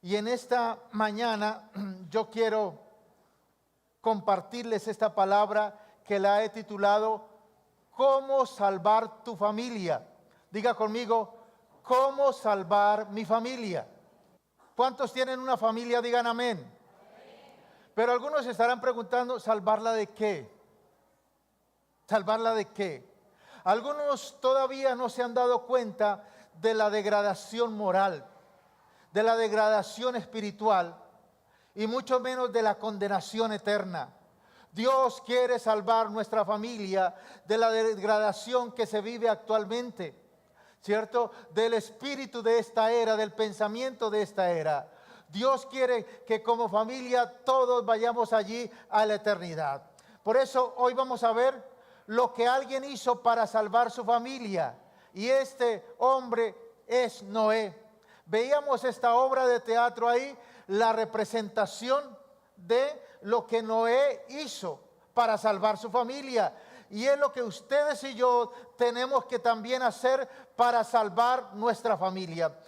Y en esta mañana yo quiero compartirles esta palabra que la he titulado ¿Cómo salvar tu familia? Diga conmigo, ¿cómo salvar mi familia? ¿Cuántos tienen una familia? Digan amén. Pero algunos estarán preguntando, ¿salvarla de qué? ¿Salvarla de qué? Algunos todavía no se han dado cuenta de la degradación moral, de la degradación espiritual y mucho menos de la condenación eterna. Dios quiere salvar nuestra familia de la degradación que se vive actualmente, ¿cierto? Del espíritu de esta era, del pensamiento de esta era. Dios quiere que como familia todos vayamos allí a la eternidad. Por eso hoy vamos a ver lo que alguien hizo para salvar su familia. Y este hombre es Noé. Veíamos esta obra de teatro ahí, la representación de lo que Noé hizo para salvar su familia. Y es lo que ustedes y yo tenemos que también hacer para salvar nuestra familia.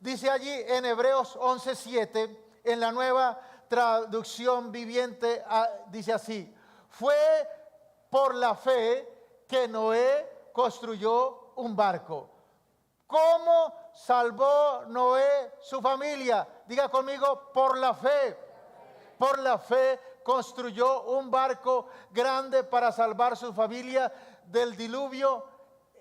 Dice allí en Hebreos 11:7, en la Nueva Traducción Viviente, dice así: fue por la fe que Noé construyó un barco. ¿Cómo salvó Noé su familia? Diga conmigo, por la fe. Por la fe construyó un barco grande para salvar su familia del diluvio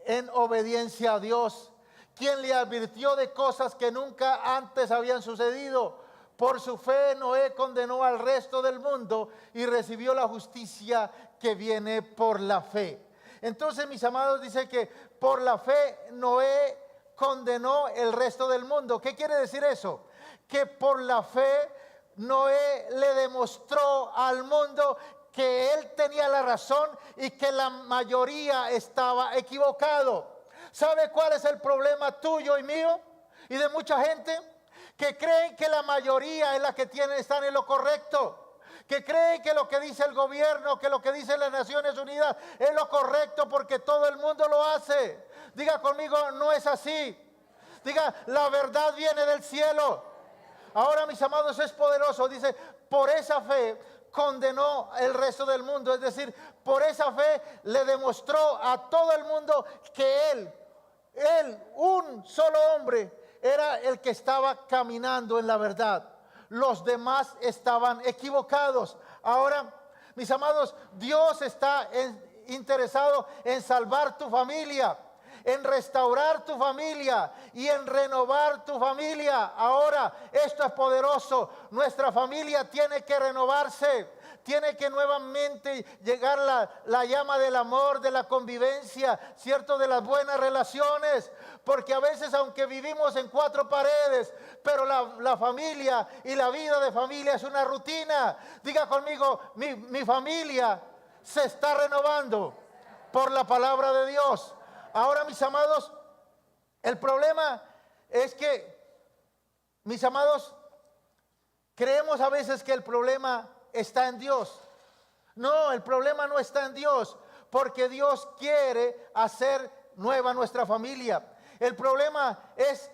en obediencia a Dios, quien le advirtió de cosas que nunca antes habían sucedido. Por su fe Noé condenó al resto del mundo y recibió la justicia que viene por la fe. Entonces, mis amados, dice que por la fe Noé condenó el resto del mundo. ¿Qué quiere decir eso? Que por la fe Noé le demostró al mundo que él tenía la razón y que la mayoría estaba equivocado. ¿Sabe cuál es el problema tuyo y mío y de mucha gente? Que creen que la mayoría es la que están en lo correcto. Que creen que lo que dice el gobierno, que lo que dicen las Naciones Unidas es lo correcto porque todo el mundo lo hace. Diga conmigo, no es así. Diga, la verdad viene del cielo. Ahora, mis amados, es poderoso. Dice, por esa fe condenó el resto del mundo. Es decir, por esa fe le demostró a todo el mundo que él, un solo hombre, era el que estaba caminando en la verdad. Los demás estaban equivocados. Ahora, mis amados, Dios está interesado en salvar tu familia, en restaurar tu familia y en renovar tu familia. Ahora, esto es poderoso. Nuestra familia tiene que renovarse. Tiene que nuevamente llegar la llama del amor, de la convivencia, ¿cierto? De las buenas relaciones. Porque a veces, aunque vivimos en cuatro paredes, pero la familia y la vida de familia es una rutina. Diga conmigo, mi familia se está renovando por la palabra de Dios. Ahora, mis amados, el problema es que, mis amados, creemos a veces que el problema está en Dios. No, el problema no está en Dios, porque Dios quiere hacer nueva nuestra familia. El problema es,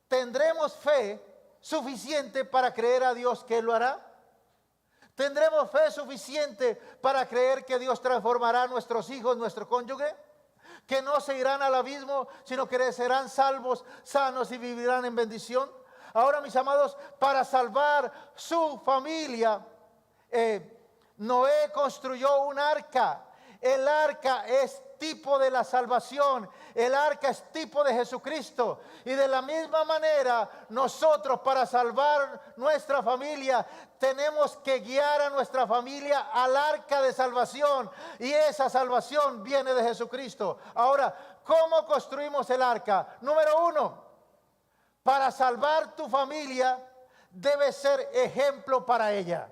¿tendremos fe suficiente para creer a Dios que Él lo hará? ¿Tendremos fe suficiente para creer que Dios transformará a nuestros hijos, nuestro cónyuge? Que no se irán al abismo, sino que serán salvos, sanos y vivirán en bendición. Ahora, mis amados, para salvar su familia, Noé construyó un arca. El arca es tipo de la salvación. El arca es tipo de Jesucristo. Y de la misma manera, nosotros para salvar nuestra familia, tenemos que guiar a nuestra familia al arca de salvación. Y esa salvación viene de Jesucristo. Ahora, ¿cómo construimos el arca? Número uno, para salvar tu familia, debes ser ejemplo para ella.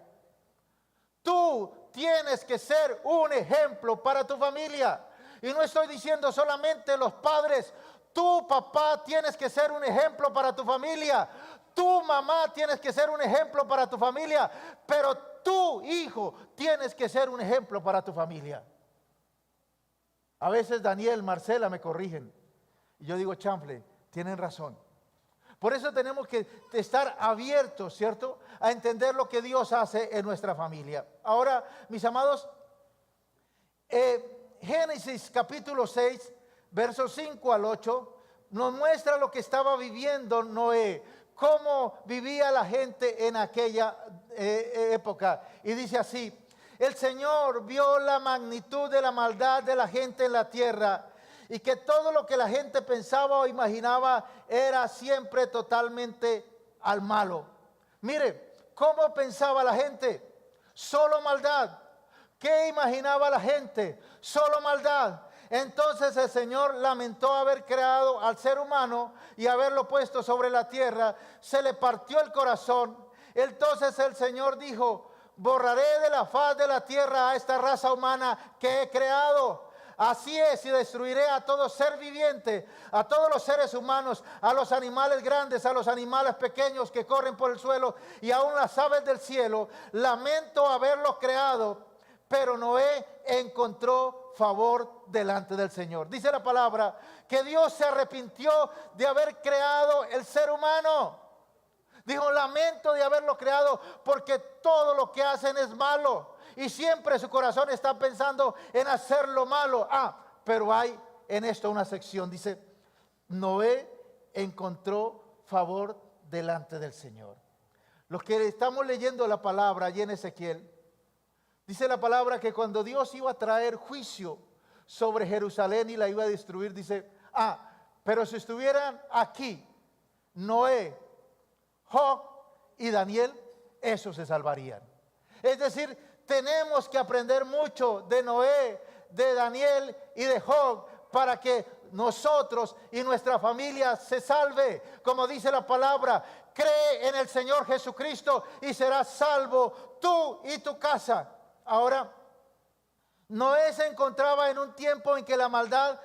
Tú tienes que ser un ejemplo para tu familia. Y no estoy diciendo solamente los padres. Tu papá tienes que ser un ejemplo para tu familia. Tu mamá tienes que ser un ejemplo para tu familia. Pero tu hijo tienes que ser un ejemplo para tu familia. A veces Daniel, Marcela me corrigen. Y yo digo, chanfle, tienen razón. Por eso tenemos que estar abiertos, ¿cierto?, a entender lo que Dios hace en nuestra familia. Ahora, mis amados, Génesis capítulo 6, versos 5 al 8, nos muestra lo que estaba viviendo Noé, cómo vivía la gente en aquella época. Y dice así: el Señor vio la magnitud de la maldad de la gente en la tierra, y que todo lo que la gente pensaba o imaginaba era siempre totalmente al malo. Mire, ¿cómo pensaba la gente? Solo maldad. ¿Qué imaginaba la gente? Solo maldad. Entonces el Señor lamentó haber creado al ser humano y haberlo puesto sobre la tierra. Se le partió el corazón. Entonces el Señor dijo: borraré de la faz de la tierra a esta raza humana que he creado. Así es, y destruiré a todo ser viviente, a todos los seres humanos, a los animales grandes, a los animales pequeños que corren por el suelo y aún las aves del cielo. Lamento haberlos creado, pero Noé encontró favor delante del Señor. Dice la palabra que Dios se arrepintió de haber creado el ser humano. Dijo: lamento de haberlo creado, porque todo lo que hacen es malo. Y siempre su corazón está pensando en hacer lo malo. Pero hay en esto una sección. Dice: Noé encontró favor delante del Señor. Los que estamos leyendo la palabra allí en Ezequiel, dice la palabra que cuando Dios iba a traer juicio sobre Jerusalén y la iba a destruir, dice: pero si estuvieran aquí Noé, Job y Daniel, esos se salvarían. Es decir, tenemos que aprender mucho de Noé, de Daniel y de Job para que nosotros y nuestra familia se salve. Como dice la palabra: cree en el Señor Jesucristo y serás salvo tú y tu casa. Ahora, Noé se encontraba en un tiempo en que la maldad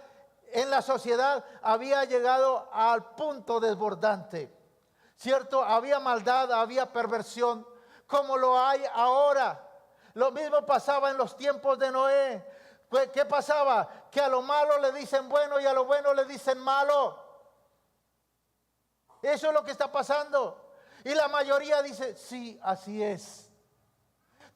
en la sociedad había llegado al punto desbordante, ¿cierto? Había maldad, había perversión, como lo hay ahora. Lo mismo pasaba en los tiempos de Noé. ¿Qué pasaba? Que a lo malo le dicen bueno y a lo bueno le dicen malo. Eso es lo que está pasando. Y la mayoría dice: sí, así es.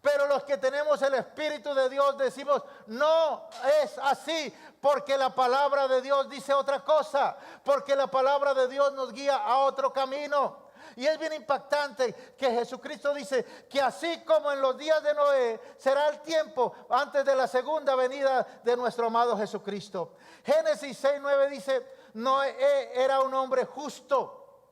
Pero los que tenemos el Espíritu de Dios decimos: no es así, porque la palabra de Dios dice otra cosa, porque la palabra de Dios nos guía a otro camino. Y es bien impactante que Jesucristo dice que así como en los días de Noé será el tiempo antes de la segunda venida de nuestro amado Jesucristo. Génesis 6:9 dice: Noé era un hombre justo.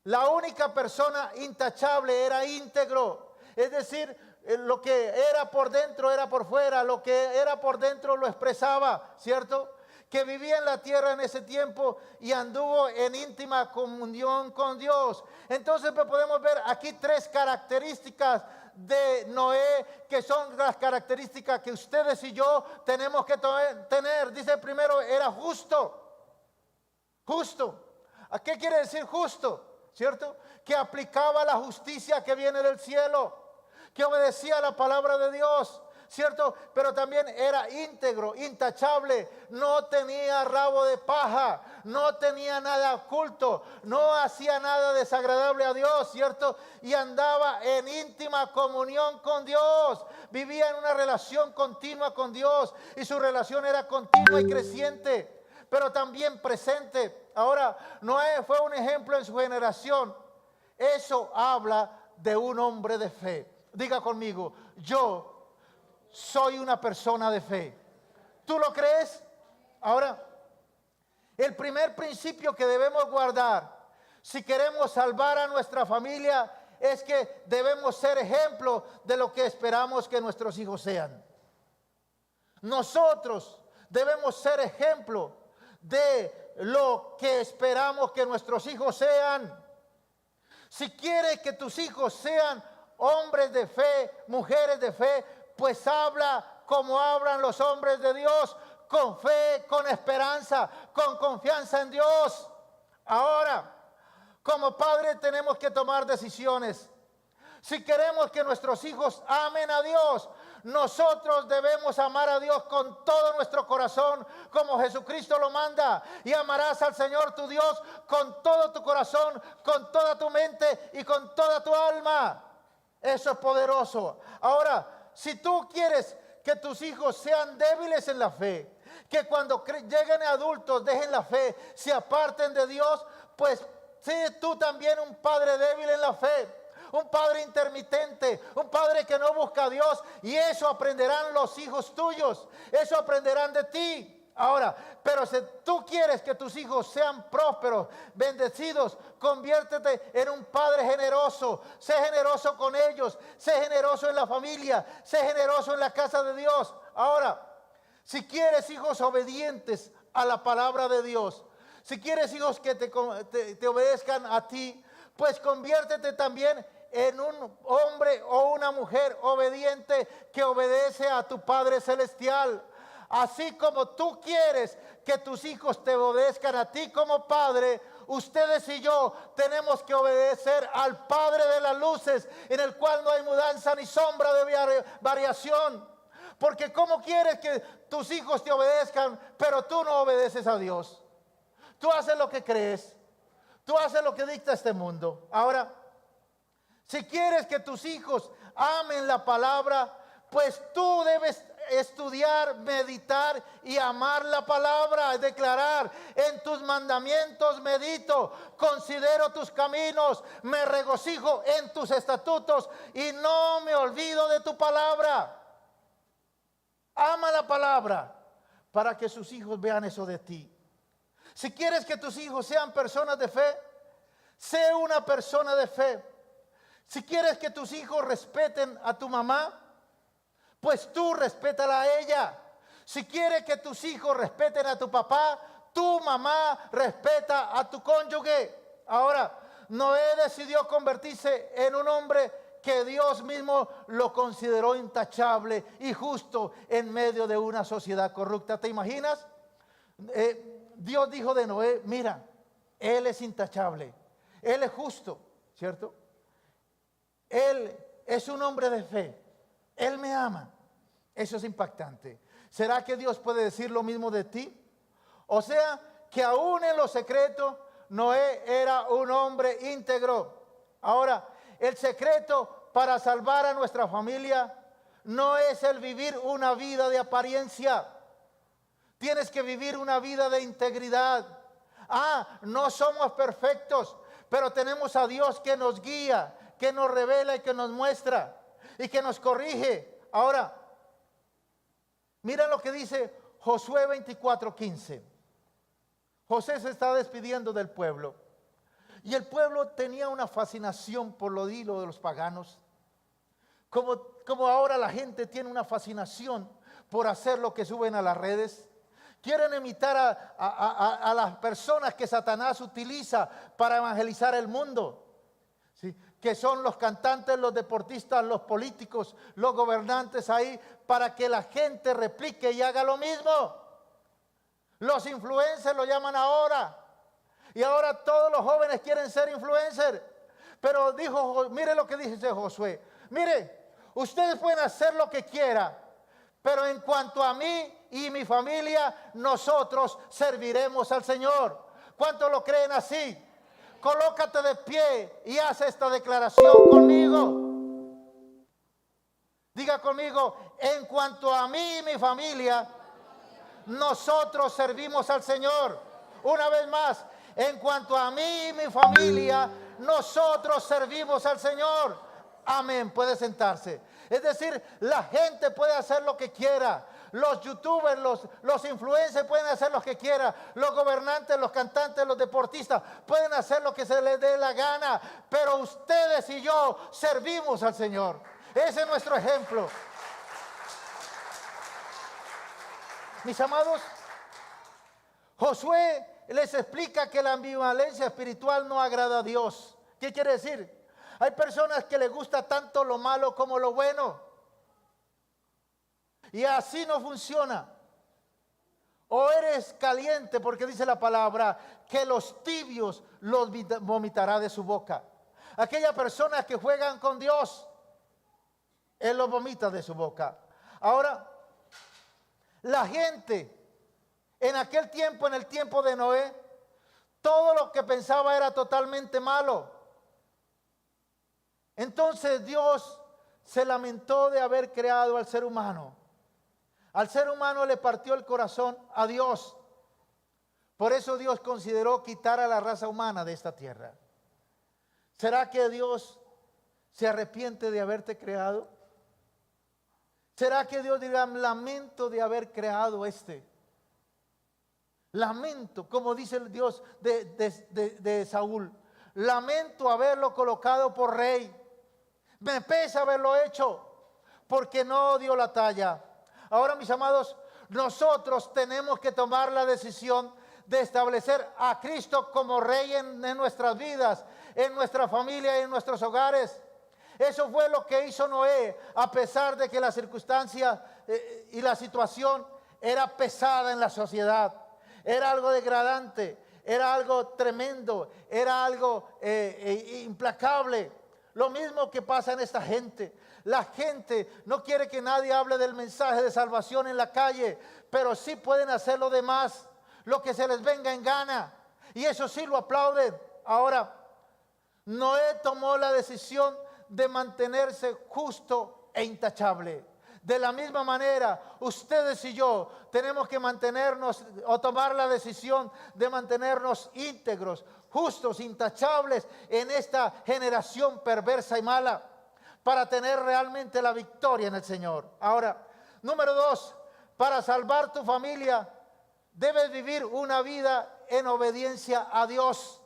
La única persona intachable era íntegro. Es decir, lo que era por dentro era por fuera, lo que era por dentro lo expresaba, ¿cierto? Que vivía en la tierra en ese tiempo y anduvo en íntima comunión con Dios. Entonces podemos ver aquí tres características de Noé, que son las características que ustedes y yo tenemos que tener. Dice: primero, era justo. Justo. ¿A qué quiere decir justo? ¿Cierto? Que aplicaba la justicia que viene del cielo, que obedecía a la palabra de Dios, ¿cierto? Pero también era íntegro, intachable, no tenía rabo de paja, no tenía nada oculto, no hacía nada desagradable a Dios, ¿cierto? Y andaba en íntima comunión con Dios, vivía en una relación continua con Dios, y su relación era continua y creciente, pero también presente. Ahora, Noé fue un ejemplo en su generación. Eso habla de un hombre de fe. Diga conmigo: yo soy una persona de fe. ¿Tú lo crees? Ahora, el primer principio que debemos guardar si queremos salvar a nuestra familia es que debemos ser ejemplo de lo que esperamos que nuestros hijos sean. Nosotros debemos ser ejemplo de lo que esperamos que nuestros hijos sean. Si quieres que tus hijos sean hombres de fe, mujeres de fe, pues habla como hablan los hombres de Dios, con fe, con esperanza, con confianza en Dios. Ahora, como padres tenemos que tomar decisiones. Si queremos que nuestros hijos amen a Dios, nosotros debemos amar a Dios con todo nuestro corazón, como Jesucristo lo manda. Y amarás al Señor tu Dios con todo tu corazón, con toda tu mente y con toda tu alma. Eso es poderoso. Ahora, si tú quieres que tus hijos sean débiles en la fe, que cuando lleguen adultos dejen la fe, se aparten de Dios, pues sé tú también un padre débil en la fe. Un padre intermitente, un padre que no busca a Dios, y eso aprenderán los hijos tuyos, eso aprenderán de ti. Ahora, pero si tú quieres que tus hijos sean prósperos, bendecidos, conviértete en un padre generoso. Sé generoso con ellos, sé generoso en la familia, sé generoso en la casa de Dios. Ahora, si quieres hijos obedientes a la palabra de Dios, si quieres hijos que te obedezcan a ti, pues conviértete también en un hombre o una mujer obediente que obedece a tu Padre Celestial. Así como tú quieres que tus hijos te obedezcan a ti como padre, ustedes y yo tenemos que obedecer al Padre de las luces, en el cual no hay mudanza ni sombra de variación. Porque ¿cómo quieres que tus hijos te obedezcan, pero tú no obedeces a Dios? Tú haces lo que crees, tú haces lo que dicta este mundo. Ahora, si quieres que tus hijos amen la palabra, pues tú debes estudiar, meditar y amar la palabra, declarar: en tus mandamientos medito, considero tus caminos, me regocijo en tus estatutos y no me olvido de tu palabra. Ama la palabra para que sus hijos vean eso de ti. Si quieres que tus hijos sean personas de fe, sé una persona de fe. Si quieres que tus hijos respeten a tu mamá, pues tú respétala a ella. Si quieres que tus hijos respeten a tu papá, tu mamá respeta a tu cónyuge. Ahora, Noé decidió convertirse en un hombre que Dios mismo lo consideró intachable y justo en medio de una sociedad corrupta. ¿Te imaginas? Dios dijo de Noé: mira, él es intachable, él es justo, ¿cierto? Él es un hombre de fe, él me ama. Eso es impactante. ¿Será que Dios puede decir lo mismo de ti? O sea, que aún en lo secreto, Noé era un hombre íntegro. Ahora, el secreto para salvar a nuestra familia no es el vivir una vida de apariencia. Tienes que vivir una vida de integridad. No somos perfectos, pero tenemos a Dios que nos guía, que nos revela y que nos muestra y que nos corrige. Ahora, mira lo que dice Josué 24:15. José se está despidiendo del pueblo, y el pueblo tenía una fascinación por lo hilo de los paganos, como ahora la gente tiene una fascinación por hacer lo que suben a las redes. Quieren imitar a las personas que Satanás utiliza para evangelizar el mundo, ¿sí? Que son los cantantes, los deportistas, los políticos, los gobernantes ahí, para que la gente replique y haga lo mismo. Los influencers lo llaman ahora. Y ahora todos los jóvenes quieren ser influencers. Pero mire lo que dice Josué: mire, ustedes pueden hacer lo que quieran, pero en cuanto a mí y mi familia, nosotros serviremos al Señor. ¿Cuántos lo creen así? Colócate de pie y haz esta declaración conmigo. Diga conmigo: en cuanto a mí y mi familia, nosotros servimos al Señor. Una vez más: en cuanto a mí y mi familia, nosotros servimos al Señor. Amén. Puede sentarse. Es decir, la gente puede hacer lo que quiera. Los youtubers, los influencers pueden hacer lo que quieran. Los gobernantes, los cantantes, los deportistas pueden hacer lo que se les dé la gana. Pero ustedes y yo servimos al Señor. Ese es nuestro ejemplo. Mis amados, Josué les explica que la ambivalencia espiritual no agrada a Dios. ¿Qué quiere decir? Hay personas que les gusta tanto lo malo como lo bueno. Y así no funciona. O eres caliente, porque dice la palabra que los tibios los vomitará de su boca. Aquellas personas que juegan con Dios, Él los vomita de su boca. Ahora, la gente en aquel tiempo, en el tiempo de Noé, todo lo que pensaba era totalmente malo. Entonces Dios se lamentó de haber creado al ser humano. Al ser humano le partió el corazón a Dios. Por eso Dios consideró quitar a la raza humana de esta tierra. ¿Será que Dios se arrepiente de haberte creado? ¿Será que Dios dirá, lamento de haber creado lamento, como dice el Dios de Saúl, lamento haberlo colocado por rey? Me pesa haberlo hecho porque no dio la talla. Ahora, mis amados, nosotros tenemos que tomar la decisión de establecer a Cristo como rey en nuestras vidas, en nuestra familia y en nuestros hogares. Eso fue lo que hizo Noé, a pesar de que la circunstancia y la situación era pesada en la sociedad. Era algo degradante, era algo tremendo, era algo implacable. Lo mismo que pasa en esta gente. La gente no quiere que nadie hable del mensaje de salvación en la calle, pero sí pueden hacer lo demás, lo que se les venga en gana. Y eso sí lo aplauden. Ahora, Noé tomó la decisión de mantenerse justo e intachable. De la misma manera, ustedes y yo tenemos que mantenernos o tomar la decisión de mantenernos íntegros, justos, intachables en esta generación perversa y mala, para tener realmente la victoria en el Señor. Ahora, número 2, para salvar tu familia, debes vivir una vida en obediencia a Dios.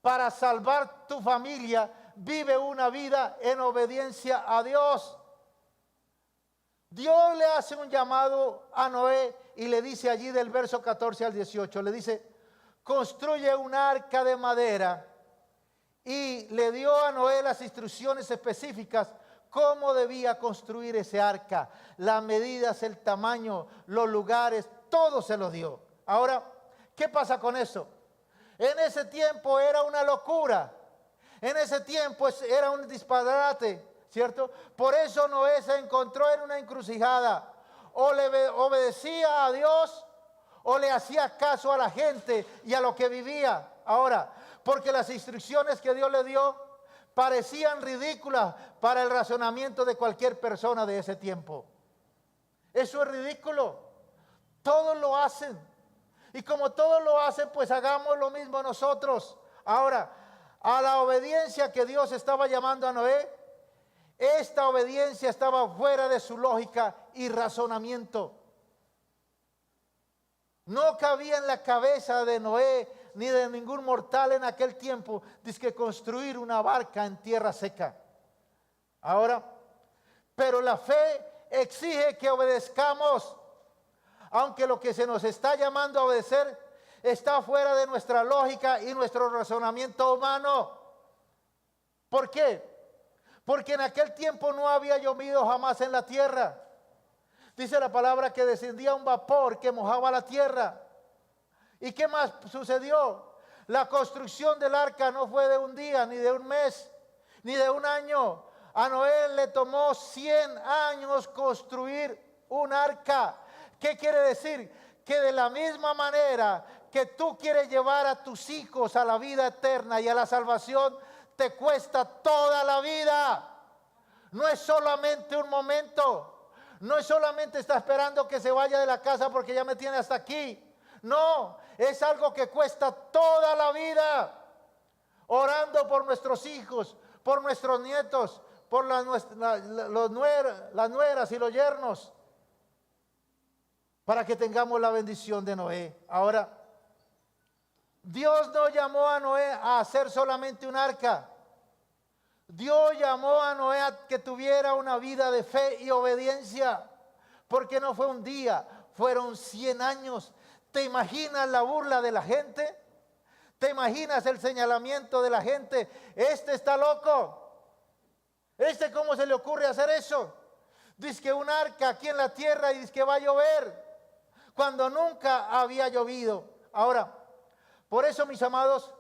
Para salvar tu familia, vive una vida en obediencia a Dios. Dios le hace un llamado a Noé y le dice allí del verso 14 al 18, le dice, construye un arca de madera, y le dio a Noé las instrucciones específicas cómo debía construir ese arca, las medidas, el tamaño, los lugares, todo se lo dio. Ahora, ¿qué pasa con eso? En ese tiempo era una locura, en ese tiempo era un disparate, ¿cierto? Por eso Noé se encontró en una encrucijada. O le obedecía a Dios o le hacía caso a la gente y a lo que vivía. Ahora, porque las instrucciones que Dios le dio parecían ridículas para el razonamiento de cualquier persona de ese tiempo. Eso es ridículo. Todos lo hacen. Y como todos lo hacen, pues hagamos lo mismo nosotros. Ahora, a la obediencia que Dios estaba llamando a Noé, esta obediencia estaba fuera de su lógica y razonamiento. No cabía en la cabeza de Noé ni de ningún mortal en aquel tiempo dizque construir una barca en tierra seca. Ahora, pero la fe exige que obedezcamos, aunque lo que se nos está llamando a obedecer está fuera de nuestra lógica y nuestro razonamiento humano. ¿Por qué? Porque en aquel tiempo no había llovido jamás en la tierra. Dice la palabra que descendía un vapor que mojaba la tierra. ¿Y qué más sucedió? La construcción del arca no fue de un día, ni de un mes, ni de un año. A Noé le tomó 100 años construir un arca. ¿Qué quiere decir? Que de la misma manera que tú quieres llevar a tus hijos a la vida eterna y a la salvación, te cuesta toda la vida. No es solamente un momento. No es solamente estar esperando que se vaya de la casa porque ya me tiene hasta aquí. No, es algo que cuesta toda la vida. Orando por nuestros hijos, por nuestros nietos, por las nueras y los yernos, para que tengamos la bendición de Noé. Ahora, Dios no llamó a Noé a hacer solamente un arca. Dios llamó a Noé a que tuviera una vida de fe y obediencia. Porque no fue un día, fueron 100 años. ¿Te imaginas la burla de la gente? ¿Te imaginas el señalamiento de la gente? Este está loco. ¿Cómo se le ocurre hacer eso? Dice que un arca aquí en la tierra y dice que va a llover, cuando nunca había llovido. Ahora, por eso, mis amados,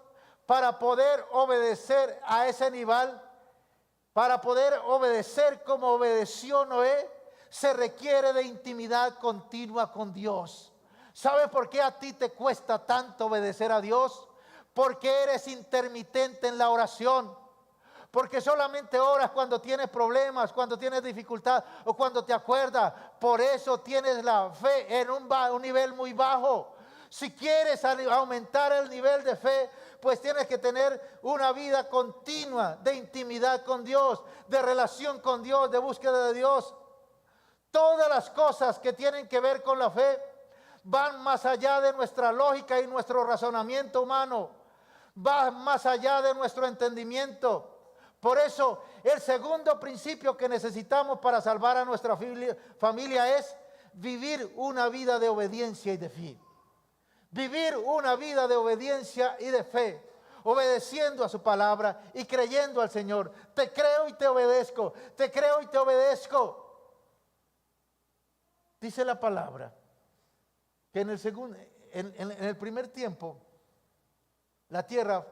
para poder obedecer a ese nivel, para poder obedecer como obedeció Noé, se requiere de intimidad continua con Dios. ¿Sabes por qué a ti te cuesta tanto obedecer a Dios? Porque eres intermitente en la oración. Porque solamente oras cuando tienes problemas, cuando tienes dificultad o cuando te acuerdas. Por eso tienes la fe en un nivel muy bajo. Si quieres aumentar el nivel de fe, pues tienes que tener una vida continua de intimidad con Dios, de relación con Dios, de búsqueda de Dios. Todas las cosas que tienen que ver con la fe van más allá de nuestra lógica y nuestro razonamiento humano. Van más allá de nuestro entendimiento. Por eso, el segundo principio que necesitamos para salvar a nuestra familia es vivir una vida de obediencia y de fe. Vivir una vida de obediencia y de fe, obedeciendo a su palabra y creyendo al Señor. Te creo y te obedezco, te creo y te obedezco. Dice la palabra que en el primer tiempo, la tierra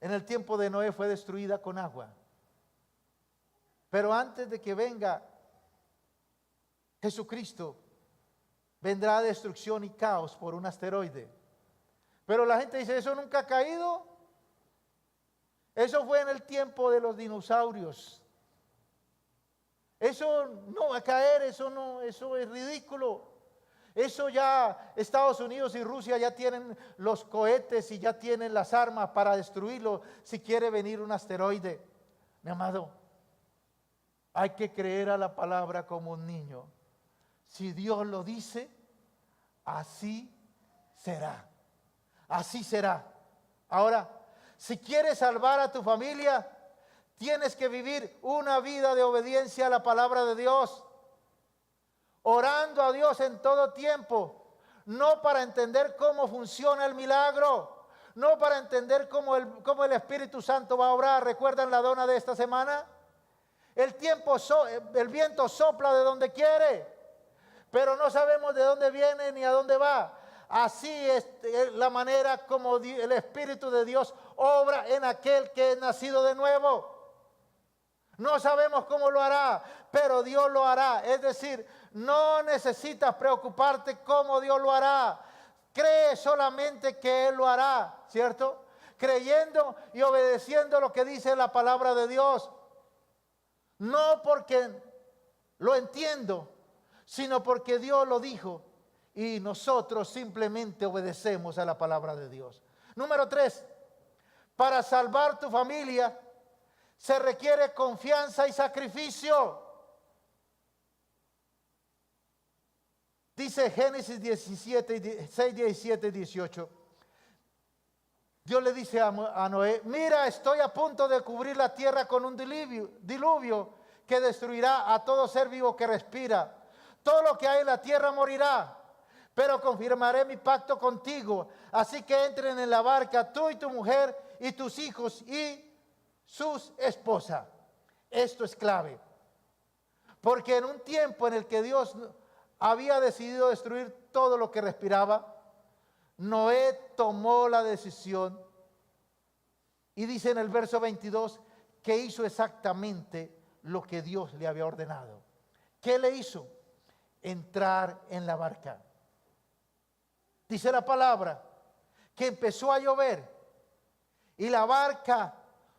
en el tiempo de Noé fue destruida con agua. Pero antes de que venga Jesucristo, vendrá destrucción y caos por un asteroide. Pero la gente dice, ¿eso nunca ha caído? Eso fue en el tiempo de los dinosaurios. Eso no va a caer, eso es ridículo. Eso ya Estados Unidos y Rusia ya tienen los cohetes y ya tienen las armas para destruirlo si quiere venir un asteroide. Mi amado, hay que creer a la palabra como un niño. Si Dios lo dice, así será. Así será. Ahora, si quieres salvar a tu familia, tienes que vivir una vida de obediencia a la palabra de Dios. Orando a Dios en todo tiempo. No para entender cómo funciona el milagro. No para entender cómo el Espíritu Santo va a obrar. ¿Recuerdan la dona de esta semana? El viento sopla de donde quiere, pero no sabemos de dónde viene ni a dónde va. Así es la manera como el Espíritu de Dios obra en aquel que es nacido de nuevo. No sabemos cómo lo hará, pero Dios lo hará. Es decir, no necesitas preocuparte cómo Dios lo hará. Cree solamente que Él lo hará, ¿cierto? Creyendo y obedeciendo lo que dice la palabra de Dios. No porque lo entiendo, sino porque Dios lo dijo y nosotros simplemente obedecemos a la palabra de Dios. Número 3, para salvar tu familia se requiere confianza y sacrificio. Dice Génesis 6, 17 y 18. Dios le dice a Noé, mira, estoy a punto de cubrir la tierra con un diluvio que destruirá a todo ser vivo que respira. Todo lo que hay en la tierra morirá, pero confirmaré mi pacto contigo. Así que entren en la barca tú y tu mujer y tus hijos y sus esposas. Esto es clave, porque en un tiempo en el que Dios había decidido destruir todo lo que respiraba, Noé tomó la decisión y dice en el verso 22 que hizo exactamente lo que Dios le había ordenado. ¿Qué le hizo? Entrar en la barca. Dice la palabra que empezó a llover y la barca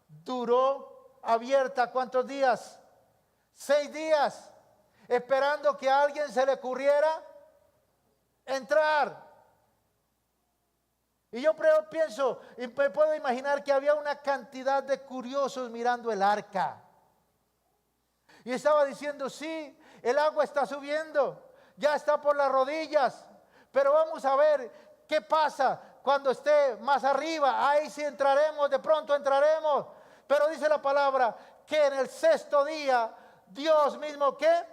duró abierta, ¿cuántos días? 6 días, esperando que a alguien se le ocurriera entrar. Y yo pienso y me puedo imaginar que había una cantidad de curiosos mirando el arca. Y estaba diciendo, sí, el agua está subiendo, ya está por las rodillas, pero vamos a ver qué pasa cuando esté más arriba. Ahí sí entraremos, de pronto entraremos. Pero dice la palabra que en el 6º día Dios mismo, ¿qué?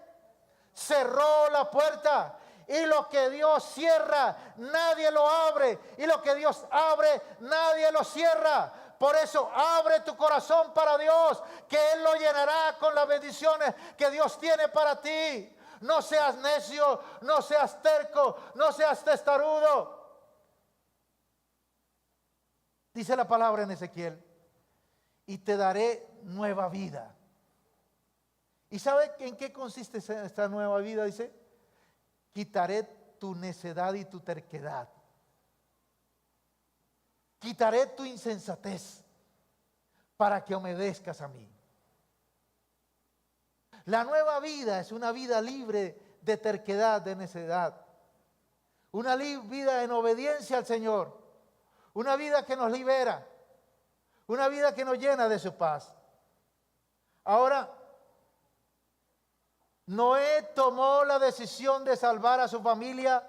Cerró la puerta. Y lo que Dios cierra, nadie lo abre. Y lo que Dios abre, nadie lo cierra. Por eso abre tu corazón para Dios, que Él lo llenará con las bendiciones que Dios tiene para ti. No seas necio, no seas terco, no seas testarudo. Dice la palabra en Ezequiel, y te daré nueva vida. ¿Y sabe en qué consiste esta nueva vida? Dice, quitaré tu necedad y tu terquedad. Quitaré tu insensatez para que obedezcas a mí. La nueva vida es una vida libre de terquedad, de necedad. Una vida en obediencia al Señor. Una vida que nos libera. Una vida que nos llena de su paz. Ahora, Noé tomó la decisión de salvar a su familia,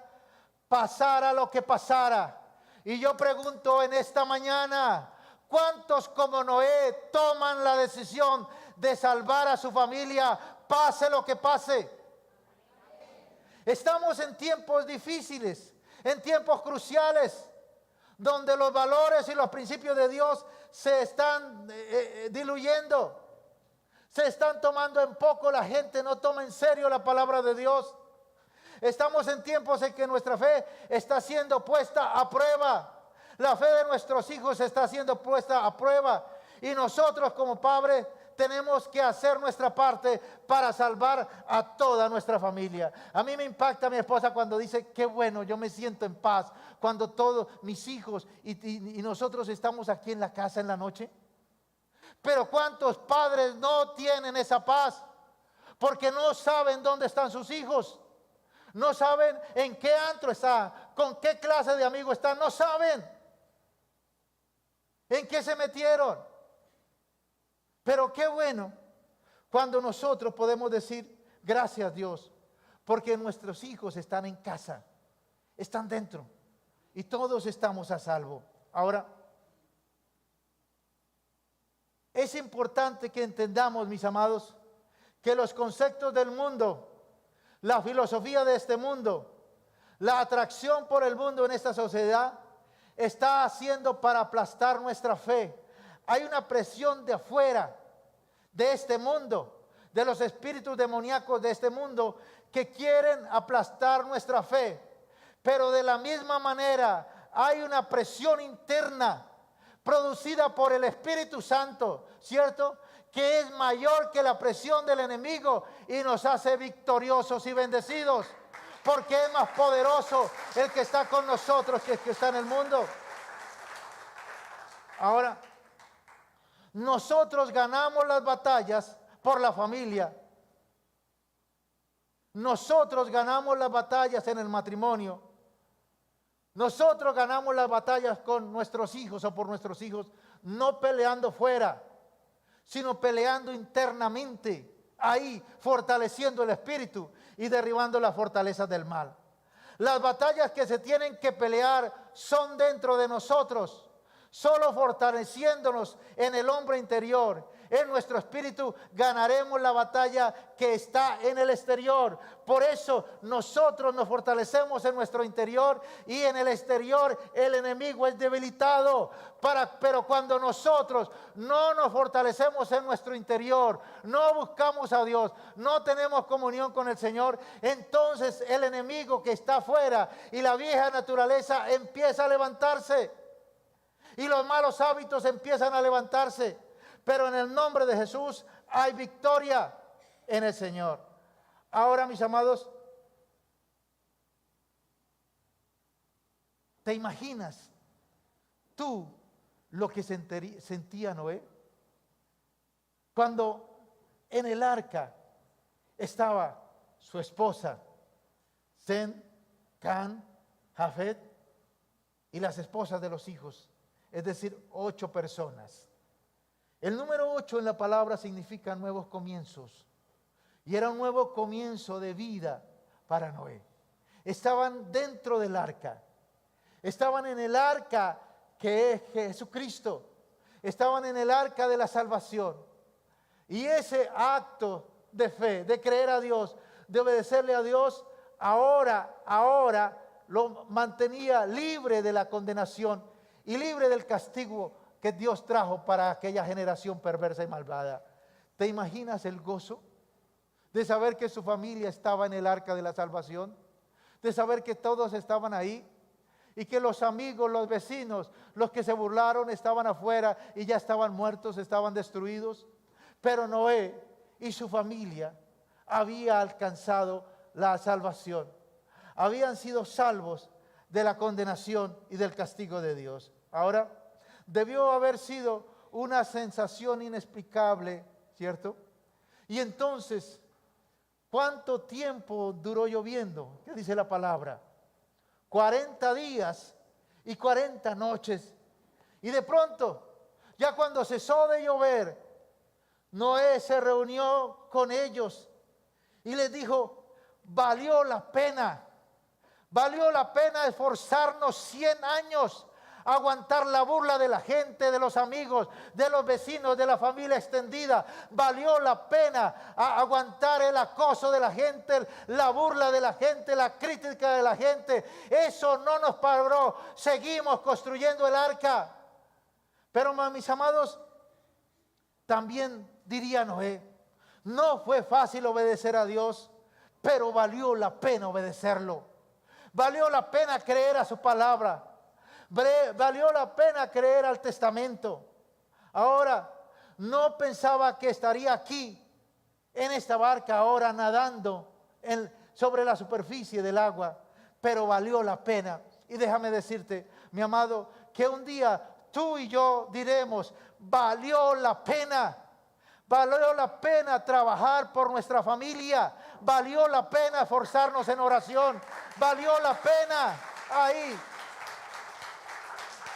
pasara lo que pasara. Y yo pregunto en esta mañana, ¿cuántos como Noé toman la decisión de salvar a su familia, pase lo que pase? Estamos en tiempos difíciles, en tiempos cruciales, donde los valores y los principios de Dios se están diluyendo. Se están tomando en poco, la gente no toma en serio la palabra de Dios. Estamos en tiempos en que nuestra fe está siendo puesta a prueba. La fe de nuestros hijos está siendo puesta a prueba. Y nosotros como padres tenemos que hacer nuestra parte para salvar a toda nuestra familia. A mí me impacta mi esposa cuando dice, qué bueno, yo me siento en paz cuando todos mis hijos y nosotros estamos aquí en la casa en la noche. Pero ¿cuántos padres no tienen esa paz? Porque no saben dónde están sus hijos. No saben en qué antro está, con qué clase de amigo está. No saben en qué se metieron. Pero qué bueno cuando nosotros podemos decir, gracias Dios, porque nuestros hijos están en casa, están dentro y todos estamos a salvo. Ahora, es importante que entendamos, mis amados, que los conceptos del mundo, la filosofía de este mundo, la atracción por el mundo en esta sociedad, está haciendo para aplastar nuestra fe. Hay una presión de afuera, de este mundo, de los espíritus demoníacos de este mundo, que quieren aplastar nuestra fe. Pero de la misma manera, hay una presión interna, producida por el Espíritu Santo, ¿cierto? Que es mayor que la presión del enemigo y nos hace victoriosos y bendecidos, porque es más poderoso el que está con nosotros que el que está en el mundo. Ahora, nosotros ganamos las batallas por la familia. Nosotros ganamos las batallas en el matrimonio. Nosotros ganamos las batallas con nuestros hijos o por nuestros hijos, no peleando fuera, sino peleando internamente, ahí fortaleciendo el espíritu y derribando las fortalezas del mal. Las batallas que se tienen que pelear son dentro de nosotros. Solo fortaleciéndonos en el hombre interior, en nuestro espíritu, ganaremos la batalla que está en el exterior. Por eso nosotros nos fortalecemos en nuestro interior y en el exterior el enemigo es debilitado. Pero cuando nosotros no nos fortalecemos en nuestro interior, no buscamos a Dios, no tenemos comunión con el Señor, entonces el enemigo que está afuera y la vieja naturaleza empieza a levantarse. Y los malos hábitos empiezan a levantarse. Pero en el nombre de Jesús hay victoria en el Señor. Ahora, mis amados, ¿te imaginas tú lo que sentía Noé? Cuando en el arca estaba su esposa, Sem, Can, Jafet, y las esposas de los hijos. Es decir, 8 personas. El número 8 en la palabra significa nuevos comienzos. Y era un nuevo comienzo de vida para Noé. Estaban dentro del arca. Estaban en el arca que es Jesucristo. Estaban en el arca de la salvación. Y ese acto de fe, de creer a Dios, de obedecerle a Dios, ahora lo mantenía libre de la condenación y libre del castigo que Dios trajo para aquella generación perversa y malvada. ¿Te imaginas el gozo de saber que su familia estaba en el arca de la salvación? De saber que todos estaban ahí y que los amigos, los vecinos, los que se burlaron estaban afuera y ya estaban muertos, estaban destruidos. Pero Noé y su familia había alcanzado la salvación. Habían sido salvos de la condenación y del castigo de Dios. Ahora, debió haber sido una sensación inexplicable, ¿cierto? Y entonces, ¿cuánto tiempo duró lloviendo? ¿Qué dice la palabra? 40 días y 40 noches. Y de pronto, ya cuando cesó de llover, Noé se reunió con ellos y les dijo: valió la pena esforzarnos 100 años, aguantar la burla de la gente, de los amigos, de los vecinos, de la familia extendida. Valió la pena aguantar el acoso de la gente, la burla de la gente, la crítica de la gente. Eso no nos paró, seguimos construyendo el arca. Pero mis amados, también diría Noé, no fue fácil obedecer a Dios, pero valió la pena obedecerlo. Valió la pena creer a su palabra. Valió la pena creer al testamento. Ahora, no pensaba que estaría aquí, en esta barca ahora nadando sobre la superficie del agua, pero valió la pena. Y déjame decirte, mi amado, que un día tú y yo diremos: valió la pena. Valió la pena trabajar por nuestra familia. Valió la pena esforzarnos en oración. Valió la pena ahí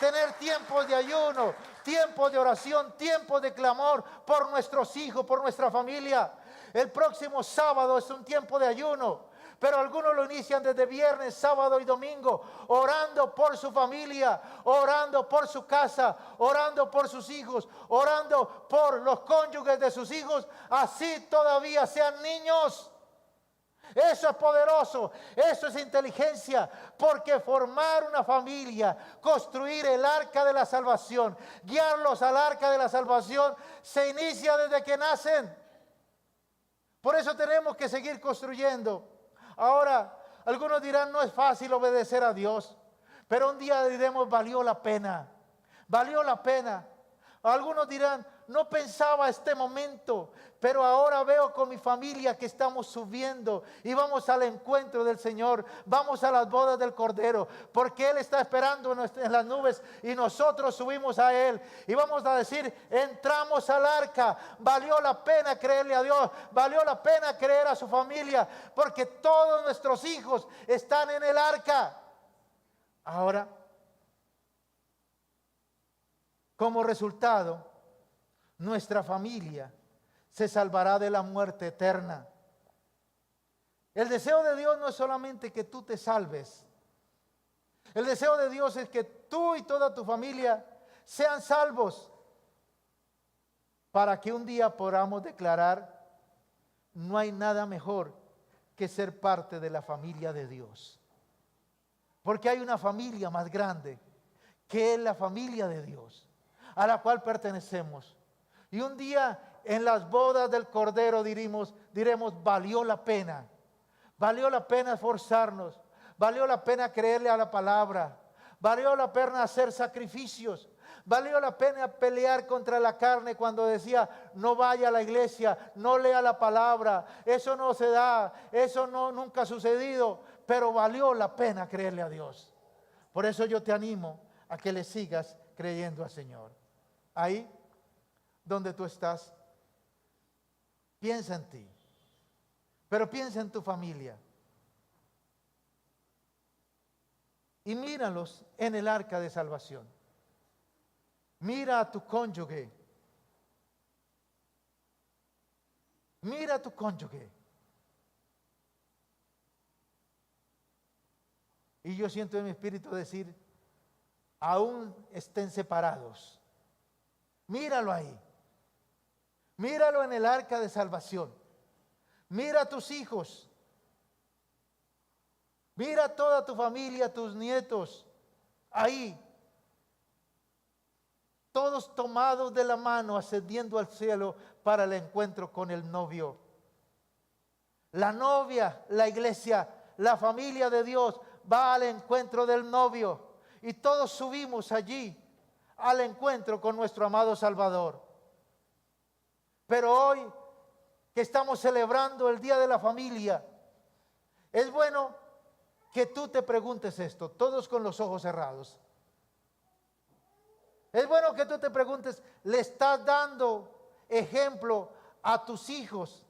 tener tiempos de ayuno, tiempos de oración, tiempos de clamor por nuestros hijos, por nuestra familia. El próximo sábado es un tiempo de ayuno, pero algunos lo inician desde viernes, sábado y domingo, orando por su familia, orando por su casa, orando por sus hijos, orando por los cónyuges de sus hijos, así todavía sean niños. Eso es poderoso, eso es inteligencia, porque formar una familia, construir el arca de la salvación, guiarlos al arca de la salvación, se inicia desde que nacen. Por eso tenemos que seguir construyendo. Ahora, algunos dirán: no es fácil obedecer a Dios, pero un día diremos: valió la pena, valió la pena. Algunos dirán: no pensaba este momento, pero ahora veo con mi familia que estamos subiendo y vamos al encuentro del Señor, vamos a las bodas del Cordero, porque Él está esperando en las nubes y nosotros subimos a Él y vamos a decir: entramos al arca. Valió la pena creerle a Dios, valió la pena creer a su familia, porque todos nuestros hijos están en el arca. Ahora, como resultado, nuestra familia se salvará de la muerte eterna. El deseo de Dios no es solamente que tú te salves. El deseo de Dios es que tú y toda tu familia sean salvos, para que un día podamos declarar: no hay nada mejor que ser parte de la familia de Dios. Porque hay una familia más grande, que es la familia de Dios, a la cual pertenecemos. Y un día en las bodas del Cordero diremos: valió la pena esforzarnos, valió la pena creerle a la palabra, valió la pena hacer sacrificios, valió la pena pelear contra la carne cuando decía: no vaya a la iglesia, no lea la palabra, eso no se da, eso nunca ha sucedido, pero valió la pena creerle a Dios. Por eso yo te animo a que le sigas creyendo al Señor. Ahí donde tú estás, piensa en ti, pero piensa en tu familia y míralos en el arca de salvación. Mira a tu cónyuge, mira a tu cónyuge. Y yo siento en mi espíritu decir: aún estén separados, míralo ahí. Míralo en el arca de salvación. Mira a tus hijos. Mira a toda tu familia, tus nietos. Ahí. Todos tomados de la mano, ascendiendo al cielo para el encuentro con el novio. La novia, la iglesia, la familia de Dios va al encuentro del novio. y todos subimos allí al encuentro con nuestro amado Salvador. Pero hoy que estamos celebrando el Día de la Familia, es bueno que tú te preguntes esto, todos con los ojos cerrados. Es bueno que tú te preguntes, ¿le estás dando ejemplo a tus hijos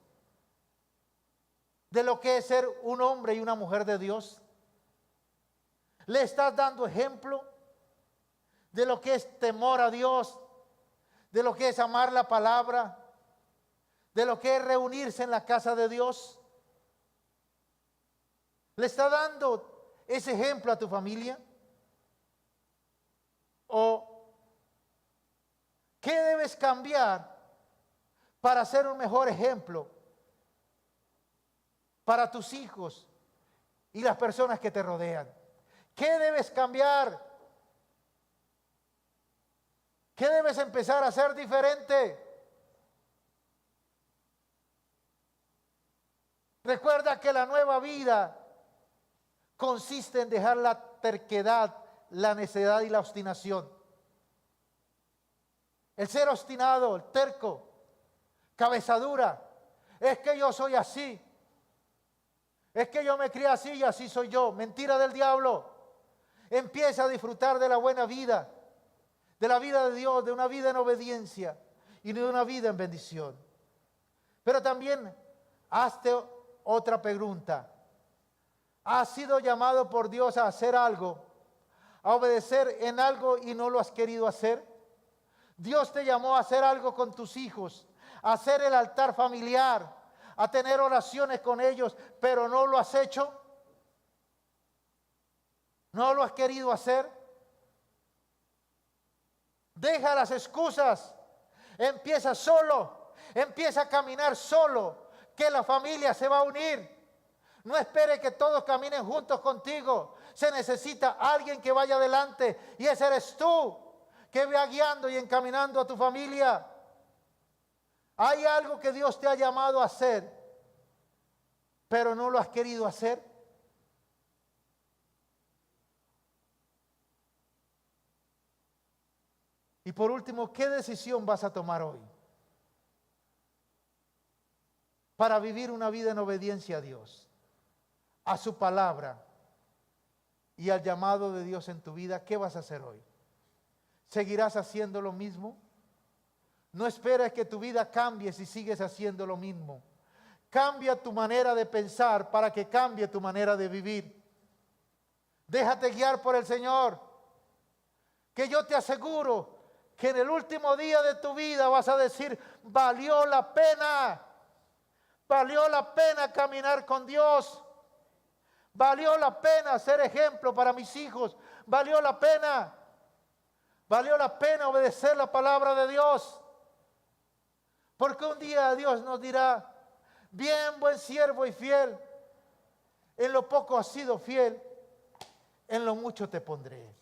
de lo que es ser un hombre y una mujer de Dios? ¿Le estás dando ejemplo de lo que es temor a Dios, de lo que es amar la palabra, de lo que es reunirse en la casa de Dios? ¿Le está dando ese ejemplo a tu familia? ¿O qué debes cambiar para ser un mejor ejemplo para tus hijos y las personas que te rodean? ¿Qué debes cambiar? ¿Qué debes empezar a hacer diferente? Recuerda que la nueva vida consiste en dejar la terquedad, la necedad y la obstinación. El ser obstinado, el terco, cabeza dura, es que yo soy así, es que yo me crié así y así soy yo. Mentira del diablo. Empieza a disfrutar de la buena vida, de la vida de Dios, de una vida en obediencia y de una vida en bendición. Pero también hazte otra pregunta. ¿Has sido llamado por Dios a hacer algo, a obedecer en algo y no lo has querido hacer? Dios te llamó a hacer algo con tus hijos, a hacer el altar familiar, a tener oraciones con ellos, pero no lo has hecho. ¿No lo has querido hacer? Deja las excusas. Empieza solo. Empieza a caminar solo, que la familia se va a unir. No espere que todos caminen juntos contigo. Se necesita alguien que vaya adelante, y ese eres tú, que va guiando y encaminando a tu familia. Hay algo que Dios te ha llamado a hacer, pero no lo has querido hacer. Y por último, ¿qué decisión vas a tomar hoy para vivir una vida en obediencia a Dios, a su palabra y al llamado de Dios en tu vida? ¿Qué vas a hacer hoy? ¿Seguirás haciendo lo mismo? No esperes que tu vida cambie si sigues haciendo lo mismo. Cambia tu manera de pensar para que cambie tu manera de vivir. Déjate guiar por el Señor, que yo te aseguro que en el último día de tu vida vas a decir: valió la pena caminar con Dios, valió la pena ser ejemplo para mis hijos, valió la pena obedecer la palabra de Dios, porque un día Dios nos dirá: bien, buen siervo y fiel, en lo poco has sido fiel, en lo mucho te pondré.